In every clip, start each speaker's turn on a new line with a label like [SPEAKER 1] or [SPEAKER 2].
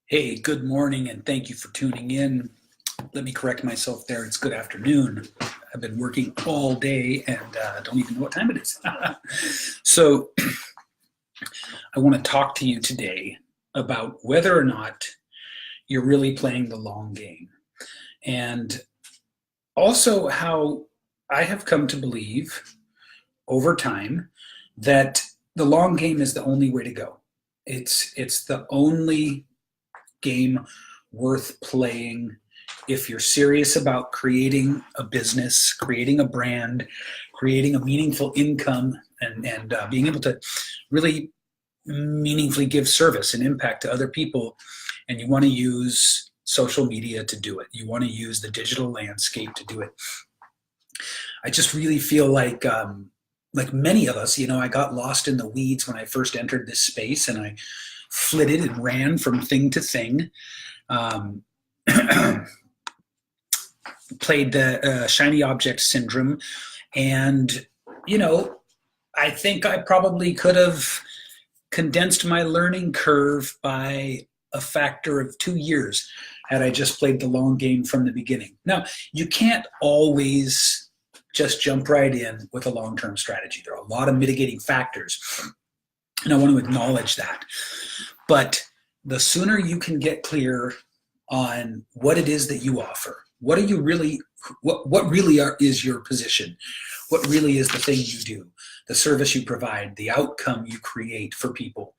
[SPEAKER 1] Hey, good morning, and thank you for tuning in. Let me correct myself there. It's good afternoon. I've been working all day and don't even know what time it is. So, I want to talk to you today about whether or not you're really playing the long game, and also how I have come to believe over time that the long game is the only way to go. It's the only game worth playing if you're serious about creating a business, creating a brand, creating a meaningful income, and being able to really meaningfully give service and impact to other people. And you want to use social media to do it. You want to use the digital landscape to do it. I just really feel like many of us, I got lost in the weeds when I first entered this space, and I flitted and ran from thing to thing. Um, Played the shiny object syndrome, and you know, I think I probably could have condensed my learning curve by a factor of 2 years had I just played the long game from the beginning. Now, you can't always just jump right in with a long-term strategy. There are a lot of mitigating factors, and I want to acknowledge that. But the sooner you can get clear on what it is that you offer, what are you really, what really is your position, what really is the thing you do, the service you provide, the outcome you create for people.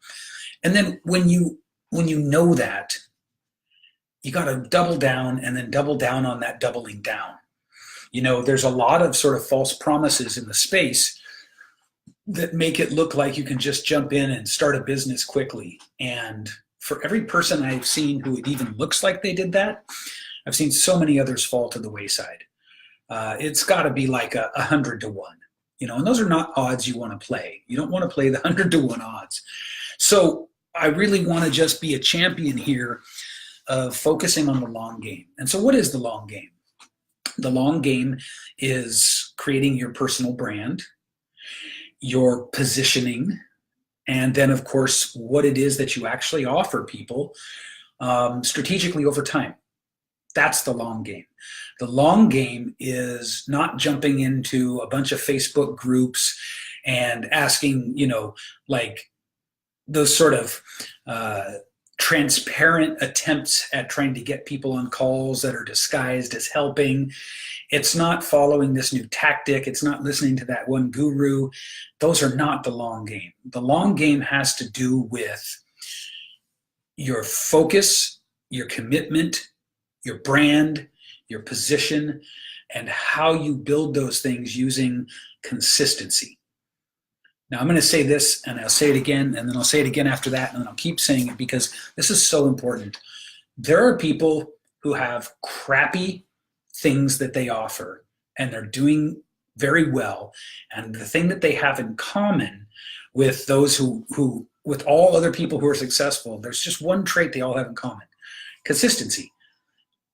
[SPEAKER 1] And then when you know that, you got to double down and then double down on that doubling down. There's a lot of sort of false promises in the space that make it look like you can just jump in and start a business quickly. And for every person I've seen who it even looks like they did that, I've seen so many others fall to the wayside. It's got to be like 100 to 1, and those are not odds you want to play. You don't want to play the 100 to 1 odds. So I really want to just be a champion here of focusing on the long game. And so what is the long game? The long game is creating your personal brand, your positioning, and then, of course, what it is that you actually offer people strategically over time. That's the long game. The long game is not jumping into a bunch of Facebook groups and asking, like those sort of transparent attempts at trying to get people on calls that are disguised as helping. It's not following this new tactic. It's not listening to that one guru. Those are not the long game. The long game has to do with your focus, your commitment, your brand, your position, and how you build those things using consistency. Now, I'm going to say this, and I'll say it again, and then I'll say it again after that, and then I'll keep saying it because this is so important. There are people who have crappy things that they offer, and they're doing very well. And the thing that they have in common with those who with all other people who are successful, there's just one trait they all have in common: consistency.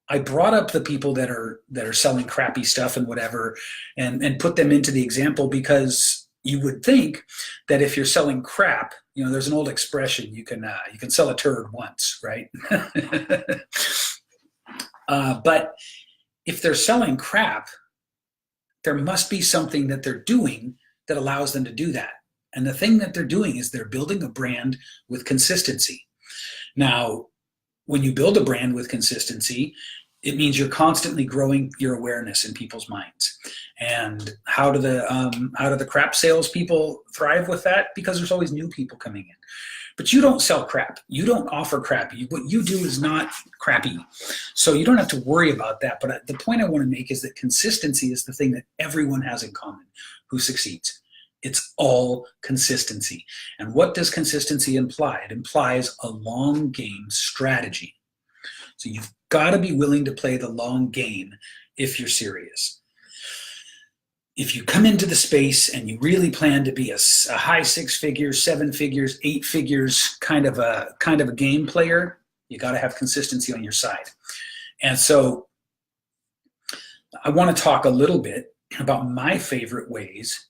[SPEAKER 1] I brought up the people that are selling crappy stuff and whatever, and put them into the example because you would think that if you're selling crap, there's an old expression, you can sell a turd once, right? But if they're selling crap, there must be something that they're doing that allows them to do that. And the thing that they're doing is they're building a brand with consistency. Now, when you build a brand with consistency, it means you're constantly growing your awareness in people's minds. And how do the crap salespeople thrive with that? Because there's always new people coming in. But you don't sell crap. You don't offer crap. What you do is not crappy. So you don't have to worry about that. But the point I want to make is that consistency is the thing that everyone has in common who succeeds. It's all consistency. And what does consistency imply? It implies a long game strategy. So you've got to be willing to play the long game if you're serious. If you come into the space and you really plan to be a high 6 figures, 7 figures, 8 figures kind of a game player, you got to have consistency on your side. And so I want to talk a little bit about my favorite ways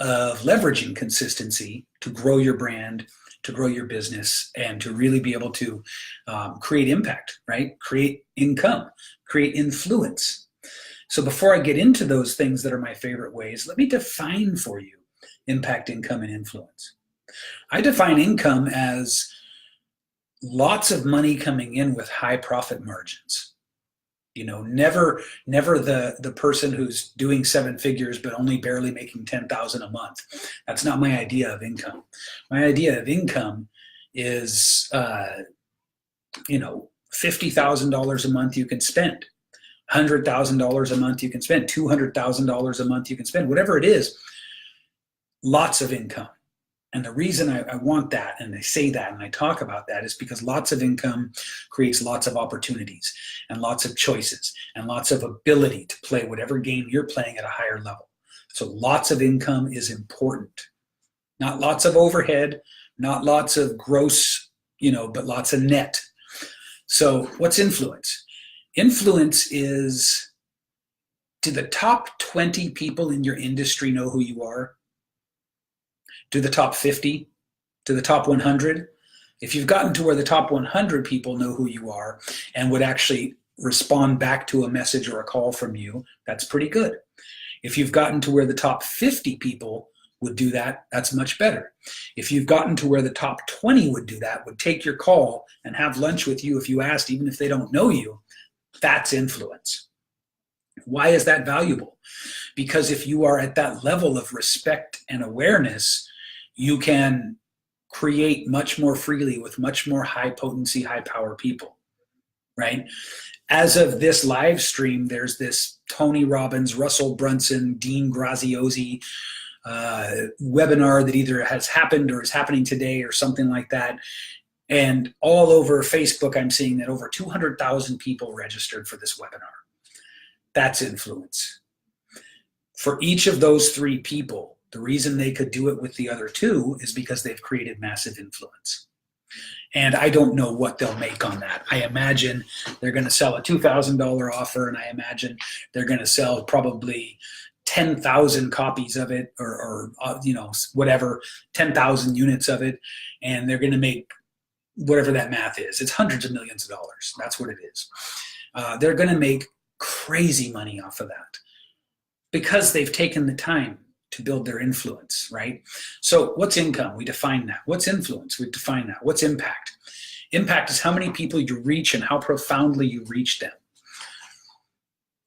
[SPEAKER 1] of leveraging consistency to grow your brand to grow your business and to really be able to create impact, right? Create income, create influence. So before I get into those things that are my favorite ways, let me define for you impact, income, and influence. I define income as lots of money coming in with high profit margins. Never the person who's doing 7 figures but only barely making 10,000 a month. That's not my idea of income. My idea of income is $50,000 a month you can spend, $100,000 a month you can spend, $200,000 a month you can spend, whatever it is. Lots of income. And the reason I want that, and I say that and I talk about that, is because lots of income creates lots of opportunities and lots of choices and lots of ability to play whatever game you're playing at a higher level. So lots of income is important. Not lots of overhead, not lots of gross, but lots of net. So what's influence? Influence is, do the top 20 people in your industry know who you are? Do the top 50? To the top 100? If you've gotten to where the top 100 people know who you are and would actually respond back to a message or a call from you, that's pretty good. If you've gotten to where the top 50 people would do that, that's much better. If you've gotten to where the top 20 would do that, would take your call and have lunch with you if you asked, even if they don't know you, that's influence. Why is that valuable? Because if you are at that level of respect and awareness, you can create much more freely with much more high potency, high power people, right? As of this live stream, there's this Tony Robbins, Russell Brunson, Dean Graziosi webinar that either has happened or is happening today or something like that. And all over Facebook, I'm seeing that over 200,000 people registered for this webinar. That's influence. For each of those 3 people, the reason they could do it with the other 2 is because they've created massive influence. And I don't know what they'll make on that. I imagine they're going to sell a $2,000 offer, and I imagine they're going to sell probably 10,000 copies of it or whatever, 10,000 units of it, and they're going to make whatever that math is. It's hundreds of millions of dollars. That's what it is. They're going to make crazy money off of that because they've taken the time to build their influence, right? So what's income? We define that. What's influence? We define that. What's impact? Impact is how many people you reach and how profoundly you reach them.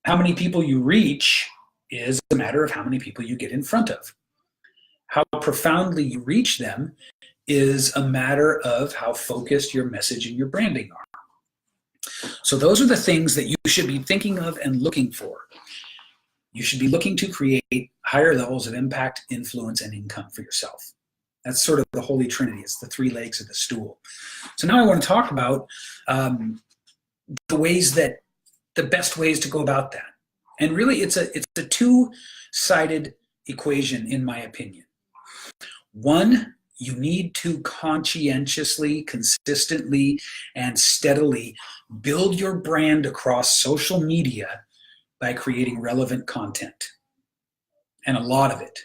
[SPEAKER 1] How many people you reach is a matter of how many people you get in front of. How profoundly you reach them is a matter of how focused your message and your branding are. So those are the things that you should be thinking of and looking for. You should be looking to create higher levels of impact, influence, and income for yourself. That's sort of the holy trinity. It's the 3 legs of the stool. So now I want to talk about the best ways to go about that. And really, it's a 2-sided equation, in my opinion. One, you need to conscientiously, consistently, and steadily build your brand across social media by creating relevant content, and a lot of it.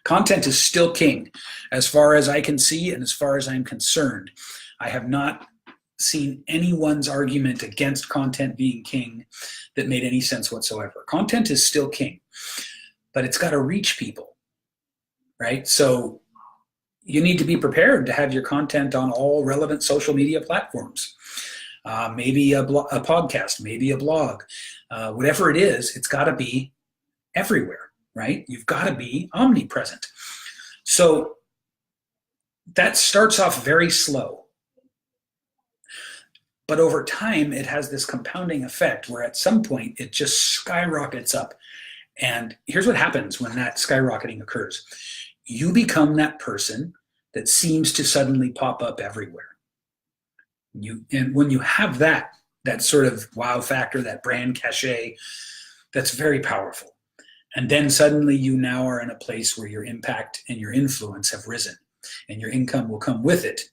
[SPEAKER 1] Content is still king. As far as I can see and as far as I'm concerned, I have not seen anyone's argument against content being king that made any sense whatsoever. Content is still king, but it's got to reach people, right? So you need to be prepared to have your content on all relevant social media platforms. Maybe a podcast, maybe a blog, whatever it is, it's got to be everywhere, right? You've got to be omnipresent. So that starts off very slow. But over time, it has this compounding effect where at some point it just skyrockets up. And here's what happens when that skyrocketing occurs. You become that person that seems to suddenly pop up everywhere. And when you have that sort of wow factor, that brand cachet, that's very powerful. And then suddenly you now are in a place where your impact and your influence have risen, and your income will come with it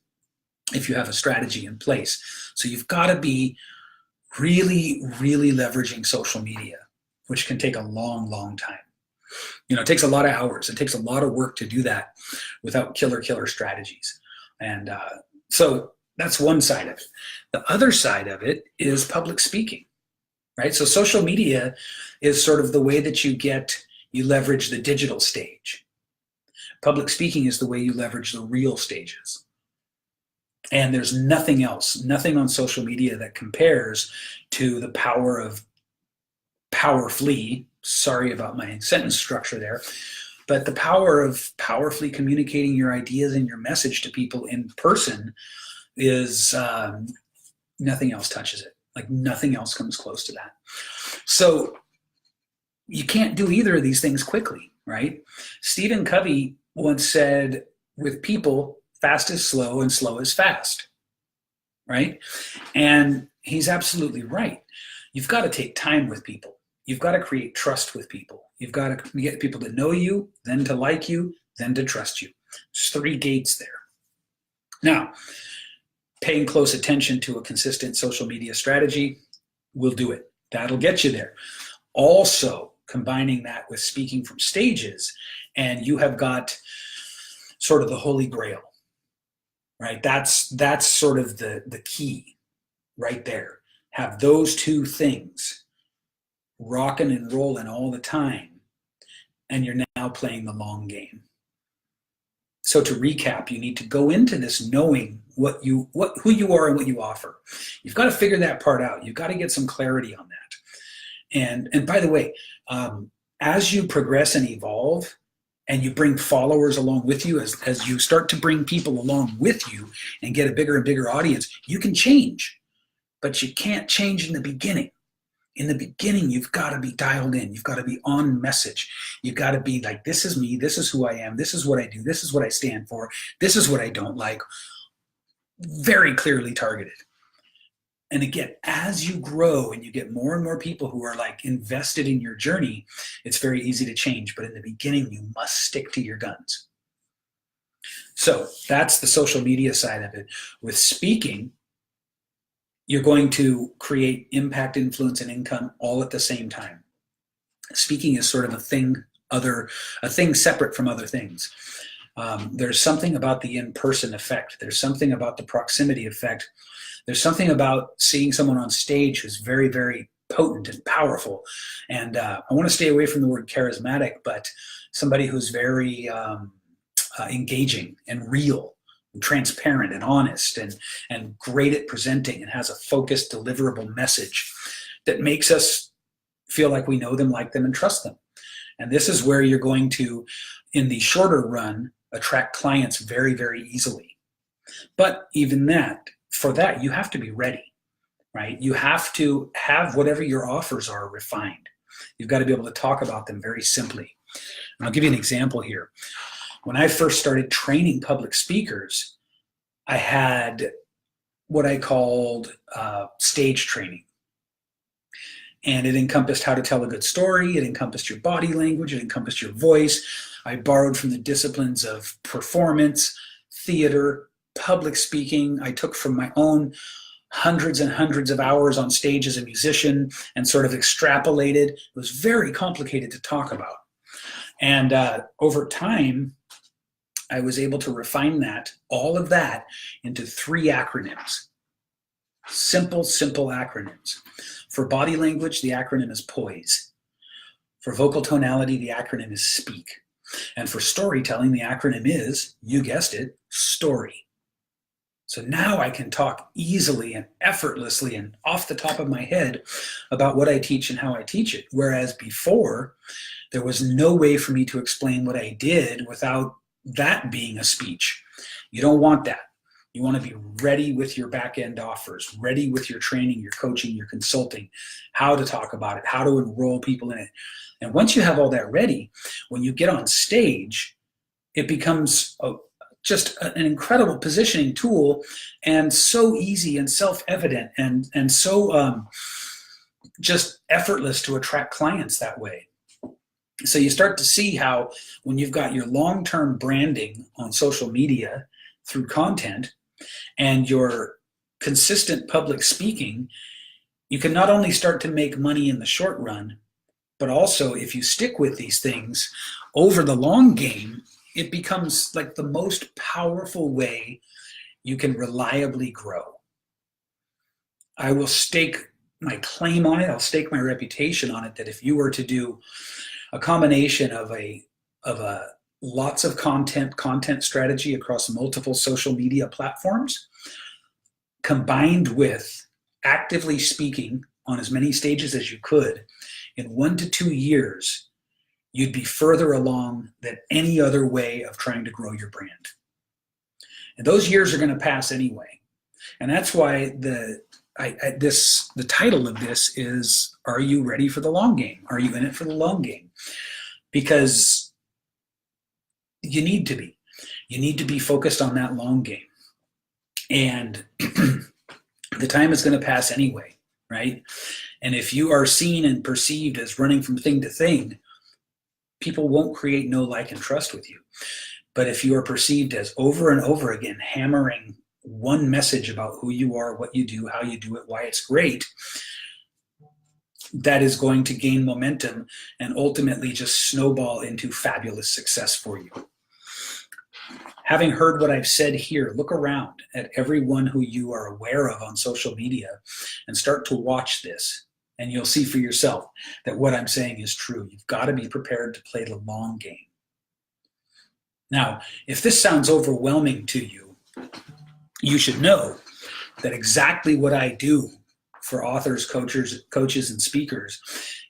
[SPEAKER 1] if you have a strategy in place. So you've got to be really, really leveraging social media, which can take a long, long time. It takes a lot of hours. It takes a lot of work to do that without killer strategies. And so that's one side of it. The other side of it is public speaking, right? So social media is sort of the way that you leverage the digital stage. Public speaking is the way you leverage the real stages. And there's nothing else, nothing on social media that compares to the power of powerfully, sorry about my sentence structure there, but the power of powerfully communicating your ideas and your message to people in person is nothing else touches it. Like nothing else comes close to that. So you can't do either of these things quickly, right? Stephen Covey once said, with people, fast is slow and slow is fast, right? And he's absolutely right. You've got to take time with people. You've got to create trust with people. You've got to get people to know you, then to like you, then to trust you. There's 3 gates there. Now, paying close attention to a consistent social media strategy will do it. That'll get you there. Also, combining that with speaking from stages, and you have got sort of the holy grail, right? That's sort of the key right there. Have those 2 things rocking and rolling all the time, and you're now playing the long game. So to recap, you need to go into this knowing who you are and what you offer. You've got to figure that part out. You've got to get some clarity on that. And by the way, as you progress and evolve, and you bring followers along with you, as you start to bring people along with you and get a bigger and bigger audience, you can change, but you can't change in the beginning. In the beginning, you've got to be dialed in. You've got to be on message. You've got to be like, this is me. This is who I am. This is what I do. This is what I stand for. This is what I don't like. Very clearly targeted. And again, as you grow and you get more and more people who are like invested in your journey, it's very easy to change. But in the beginning, you must stick to your guns. So that's the social media side of it. With speaking, you're going to create impact, influence, and income all at the same time. Speaking is sort of a thing separate from other things. There's something about the in-person effect. There's something about the proximity effect. There's something about seeing someone on stage who's very, very potent and powerful. And I want to stay away from the word charismatic, but somebody who's very engaging and real, and transparent and honest, and great at presenting, and has a focused, deliverable message that makes us feel like we know them, like them, and trust them. And this is where you're going to, in the shorter run, attract clients very, very easily. But even for that, you have to be ready, right? You have to have whatever your offers are refined. You've got to be able to talk about them very simply. And I'll give you an example here. When I first started training public speakers, I had what I called stage training. And it encompassed how to tell a good story. It encompassed your body language. It encompassed your voice. I borrowed from the disciplines of performance, theater, public speaking. I took from my own hundreds and hundreds of hours on stage as a musician and sort of extrapolated. It was very complicated to talk about. And over time, I was able to refine all of that, into 3 acronyms. Simple acronyms. For body language, the acronym is POISE. For vocal tonality, the acronym is SPEAK. And for storytelling, the acronym is, you guessed it, STORY. So now I can talk easily and effortlessly and off the top of my head about what I teach and how I teach it. Whereas before, there was no way for me to explain what I did without that being a speech. You don't want that. You want to be ready with your back-end offers, ready with your training, your coaching, your consulting, how to talk about it, how to enroll people in it. And once you have all that ready, when you get on stage, it becomes just an incredible positioning tool, and so easy and self-evident and so just effortless to attract clients that way. So you start to see how when you've got your long-term branding on social media through content and your consistent public speaking, you can not only start to make money in the short run, but also if you stick with these things over the long game, it becomes like the most powerful way you can reliably grow. I will stake my claim on it. I'll stake my reputation on it that if you were to do a combination of a lots of content strategy across multiple social media platforms, combined with actively speaking on as many stages as you could, in 1 to 2 years, you'd be further along than any other way of trying to grow your brand. And those years are going to pass anyway. And that's why the title of this is, Are You Ready for the Long Game? Are you in it for the long game? Because you need to be. You need to be focused on that long game. And the time is going to pass anyway, right? And if you are seen and perceived as running from thing to thing, people won't create know, like, and trust with you. But if you are perceived as over and over again hammering one message about who you are, what you do, how you do it, why it's great, that is going to gain momentum and ultimately just snowball into fabulous success for you. Having heard what I've said here, look around at everyone who you are aware of on social media and start to watch this. And you'll see for yourself that what I'm saying is true. You've got to be prepared to play the long game. Now, if this sounds overwhelming to you, you should know that exactly what I do for authors, coaches, and speakers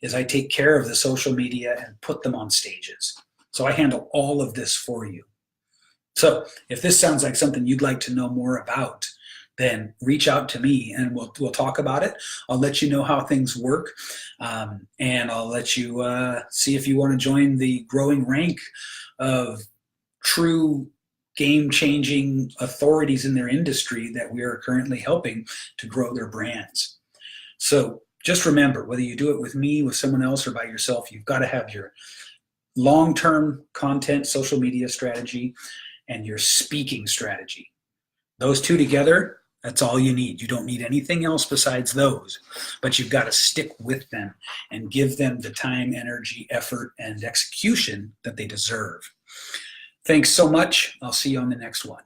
[SPEAKER 1] is I take care of the social media and put them on stages. So I handle all of this for you. So if this sounds like something you'd like to know more about, then reach out to me and we'll talk about it. I'll let you know how things work, and I'll let you see if you want to join the growing rank of true game-changing authorities in their industry that we are currently helping to grow their brands. So just remember, whether you do it with me, with someone else, or by yourself, you've got to have your long-term content, social media strategy, and your speaking strategy. Those two together, that's all you need. You don't need anything else besides those, but you've got to stick with them and give them the time, energy, effort, and execution that they deserve. Thanks so much. I'll see you on the next one.